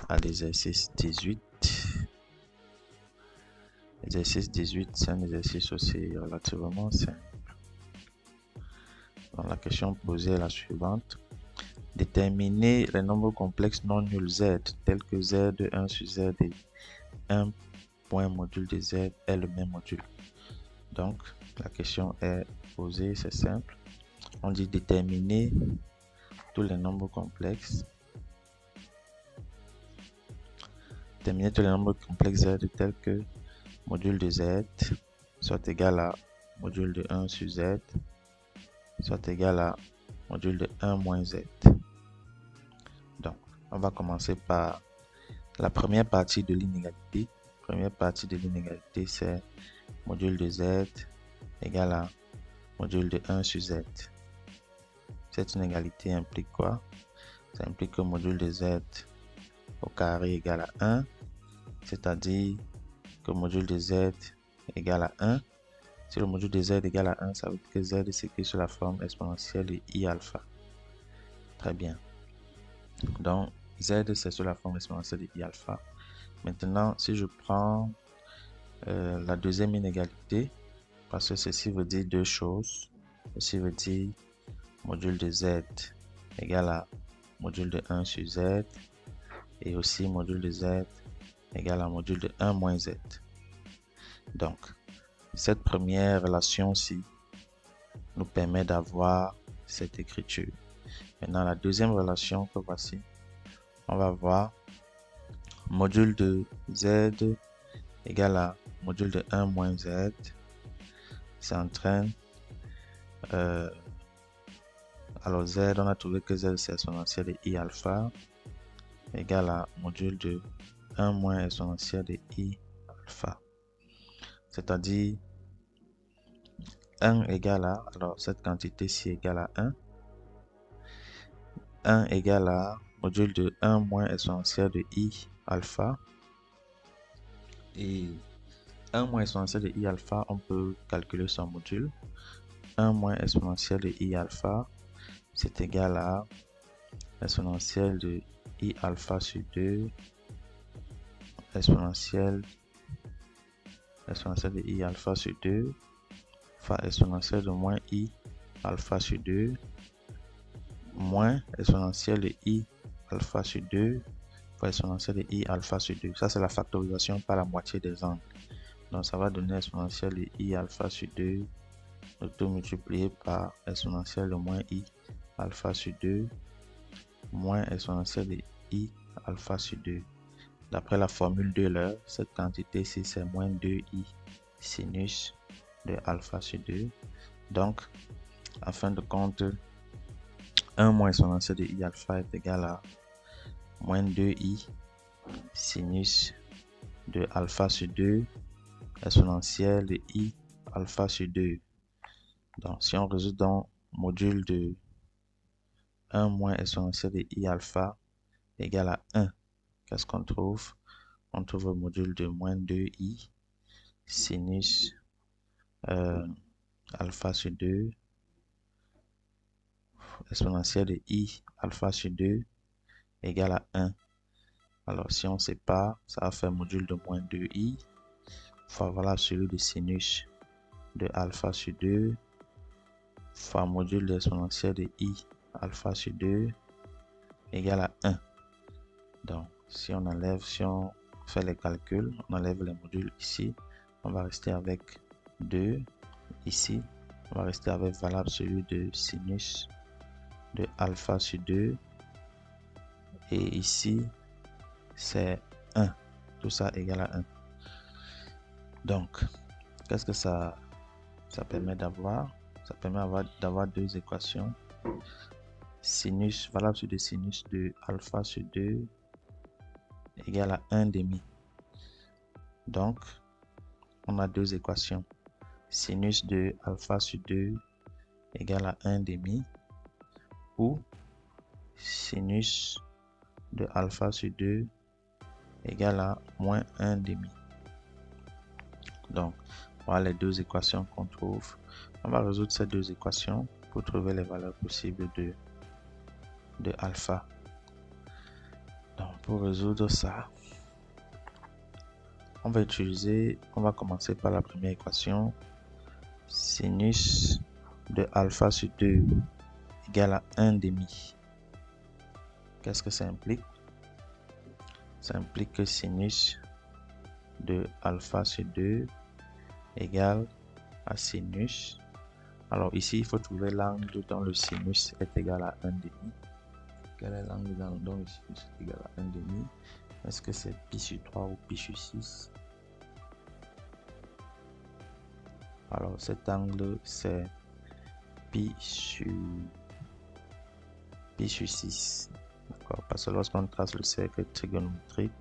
à l'exercice 18. L'exercice 18, c'est un exercice aussi relativement simple. Donc, la question posée est la suivante. Déterminer les nombres complexes non nuls z, tels que z1 sur z et 1 point module de z est le même module. Donc, la question est posée, c'est simple. On dit déterminer tous les nombres complexes. Déterminer tous les nombres complexes z tels que module de z soit égal à module de 1 sur z soit égal à module de 1 moins z. Donc, on va commencer par la première partie de l'inégalité. Première partie de l'inégalité, c'est module de z égale à module de 1 sur z. Cette inégalité implique quoi? Ça implique que module de z au carré égale à 1, c'est-à-dire que module de z égale à 1. Si le module de z égale à 1, ça veut dire que z s'écrit sous la forme exponentielle de i alpha. Très bien. Donc, z c'est sous la forme exponentielle de i alpha. Maintenant, si je prends la deuxième inégalité, parce que ceci veut dire deux choses. Ceci veut dire module de z égale à module de 1 sur z et aussi module de z égale à module de 1 moins z. Donc, cette première relation-ci nous permet d'avoir cette écriture. Maintenant, la deuxième relation que voici, on va voir module de z égale à module de 1 moins z. Ça entraîne alors z, on a trouvé que z c'est exponentielle de i alpha égale à module de 1 moins exponentielle de i alpha. C'est-à-dire 1 égale à, alors cette quantité-ci égale à 1. 1 égale à module de 1 moins exponentielle de i alpha. Et 1 moins exponentielle de i alpha, on peut calculer son module. 1 moins exponentielle de i alpha, c'est égal à exponentielle de i alpha sur 2 exponentielle de i alpha sur 2 fois exponentielle de moins i alpha sur 2 moins exponentielle de i alpha sur 2 fois exponentielle de i alpha sur 2. Ça, c'est la factorisation par la moitié des angles. Donc, ça va donner exponentielle de i alpha sur 2 tout multiplié par exponentielle de moins i alpha sur 2 moins exponentielle de i alpha sur 2. D'après la formule d'Euler, cette quantité-ci, c'est moins 2i sinus de alpha sur 2. Donc, en fin de compte, 1 moins exponentielle de i alpha est égal à moins 2i sinus de alpha sur 2 exponentielle de i alpha sur 2. Donc, si on résout dans module de 1 moins exponentielle de i alpha égale à 1, qu'est-ce qu'on trouve? On trouve le module de moins 2i sinus alpha sur 2 exponentielle de i alpha sur 2 égale à 1. Alors, si on sépare, ça va faire module de moins 2i fois voilà celui de sinus de alpha sur 2 fois module d'exponentielle de i alpha sur 2 égale à 1. Donc, si on fait les calculs, on enlève les modules ici, on va rester avec 2 ici, on va rester avec valable celui de sinus de alpha sur 2 et ici c'est 1, tout ça égale à 1. Donc, qu'est-ce que ça permet d'avoir? Ça permet d'avoir deux équations. Sinus, valable sur le sinus de alpha sur 2 égale à 1 demi. Donc, on a deux équations. Sinus de alpha sur 2 égale à 1 demi ou sinus de alpha sur 2 égale à moins 1 demi. Donc, voilà les deux équations qu'on trouve. On va résoudre ces deux équations pour trouver les valeurs possibles de alpha. Donc, Pour résoudre ça, on va commencer par la première équation. Sinus de alpha sur 2 égale à 1 demi. Qu'est-ce que ça implique? Ça implique que sinus de alpha sur 2 égale à sinus. Alors ici, il faut trouver l'angle dont le sinus est égal à 1 demi. Quel est l'angle dont le sinus est égal à 1 demi? Est-ce que c'est pi sur 3 ou pi sur 6? Alors cet angle, c'est pi sur 6. D'accord? Parce que lorsqu'on trace le cercle trigonométrique,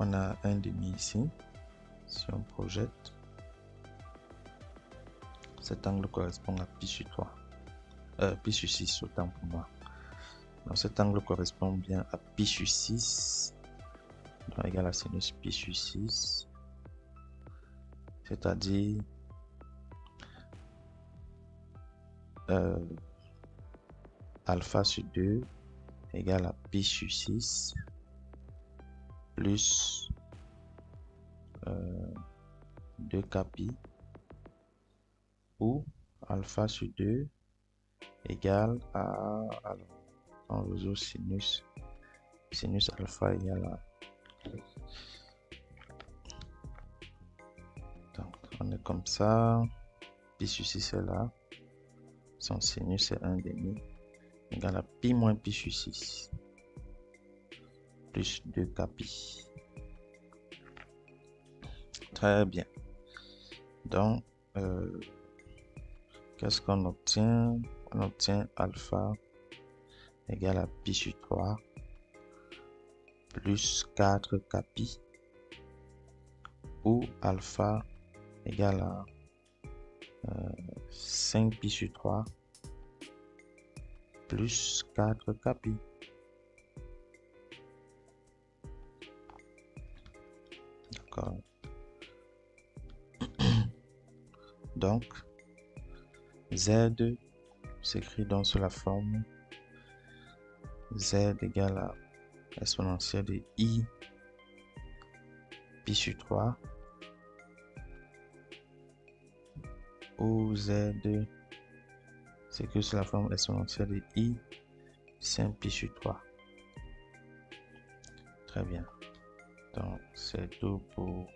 on a 1 demi ici. Si on projette, cet angle correspond à pi sur 3. Pi sur 6, autant pour moi. Donc cet angle correspond bien à pi sur 6, donc égal à sinus pi sur 6, c'est-à-dire alpha sur 2 égale à pi sur 6 plus 2k pi, ou alpha sur 2 égale à, alors on résout sinus alpha égale à, donc on est comme ça, pi sur 6 est là, son sinus est 1 demi, égale à pi moins pi sur 6 plus 2k pi. Très bien. Donc, qu'est-ce qu'on obtient? On obtient alpha égale à pi sur 3 plus 4k pi, ou alpha égale à 5 pi sur 3 plus 4k pi. D'accord. Donc, Z s'écrit donc sous la forme Z égale à exponentielle de I pi sur 3, où Z s'écrit sous la forme exponentielle de I 5 pi sur 3. Très bien. Donc, c'est tout pour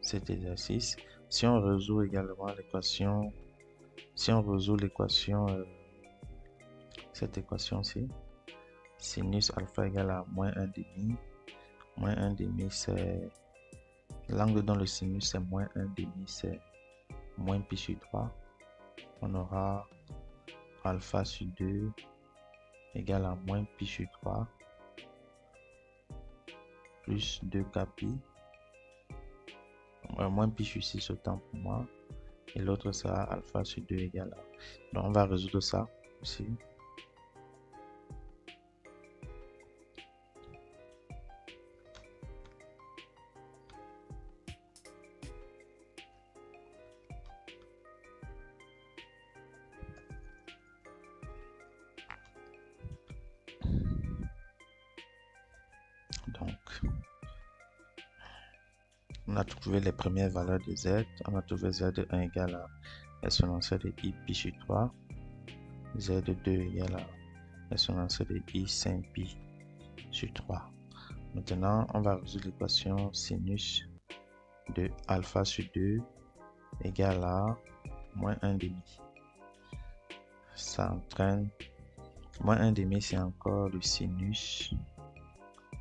cet exercice. Si on résout également l'équation, cette équation-ci, sinus alpha égale à moins 1 demi. Moins 1 demi, c'est l'angle dans le sinus, c'est moins 1 demi, c'est moins pi sur 3. On aura alpha sur 2 égale à moins pi sur 3 plus 2k pi, moins pi sur 6 autant pour moi, et l'autre sera alpha sur 2 égale à. Donc on va résoudre ça aussi. Donc, on a trouvé les premières valeurs de Z. On a trouvé Z1 égale à exponentielle de I pi sur 3. Z2 égale à exponentielle de I 5 pi sur 3. Maintenant, on va résoudre l'équation sinus de alpha sur 2 égale à moins 1 demi. Ça entraîne moins 1 demi, c'est encore le sinus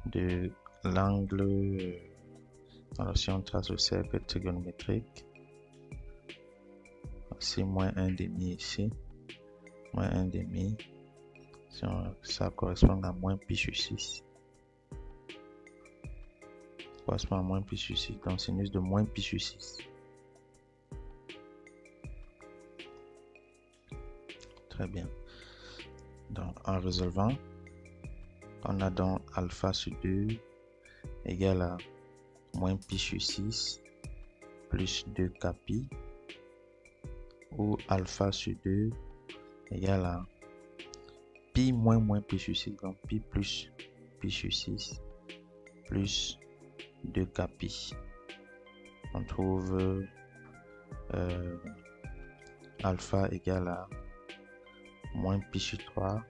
de l'angle. Alors si on trace le cercle trigonométrique, c'est moins 1 demi ici, moins 1 demi, ça correspond à moins pi sur 6. Correspond à moins pi sur 6, donc sinus de moins pi sur 6. Très bien. Donc en résolvant, on a donc alpha sur 2 égale à moins pi sur 6 plus 2k pi, ou alpha sur 2 égale à pi moins pi sur 6. Donc pi plus pi sur 6 plus 2k pi. On trouve alpha égale à moins pi sur 3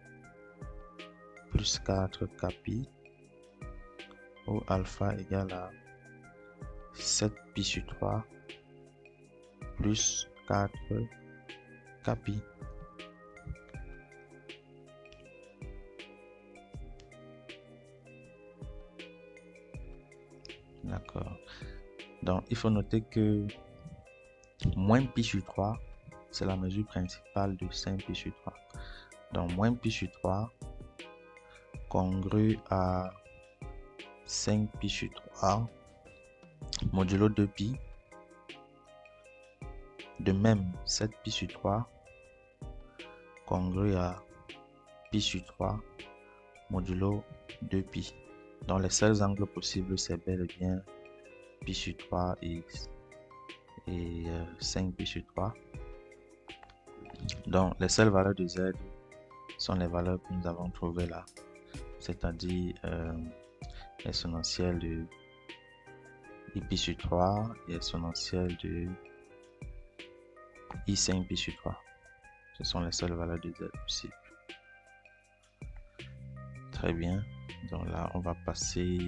plus 4k pi, ou alpha égale à 7 pi sur 3 plus 4k pi. D'accord. Donc, il faut noter que moins pi sur 3, c'est la mesure principale de 5 pi sur 3. Donc, moins pi sur 3 congrue à 5 pi sur 3 modulo 2 pi. De même, 7 pi sur 3 congrue à pi sur 3 modulo 2 pi. Donc, les seuls angles possibles, c'est bel et bien pi sur 3 et 5 pi sur 3. Donc, les seules valeurs de z sont les valeurs que nous avons trouvées là, c'est-à-dire l'exponentielle de i pi sur 3 et l'exponentielle de i5 pi sur 3. Ce sont les seules valeurs de z possibles. Très bien. Donc là, on va passer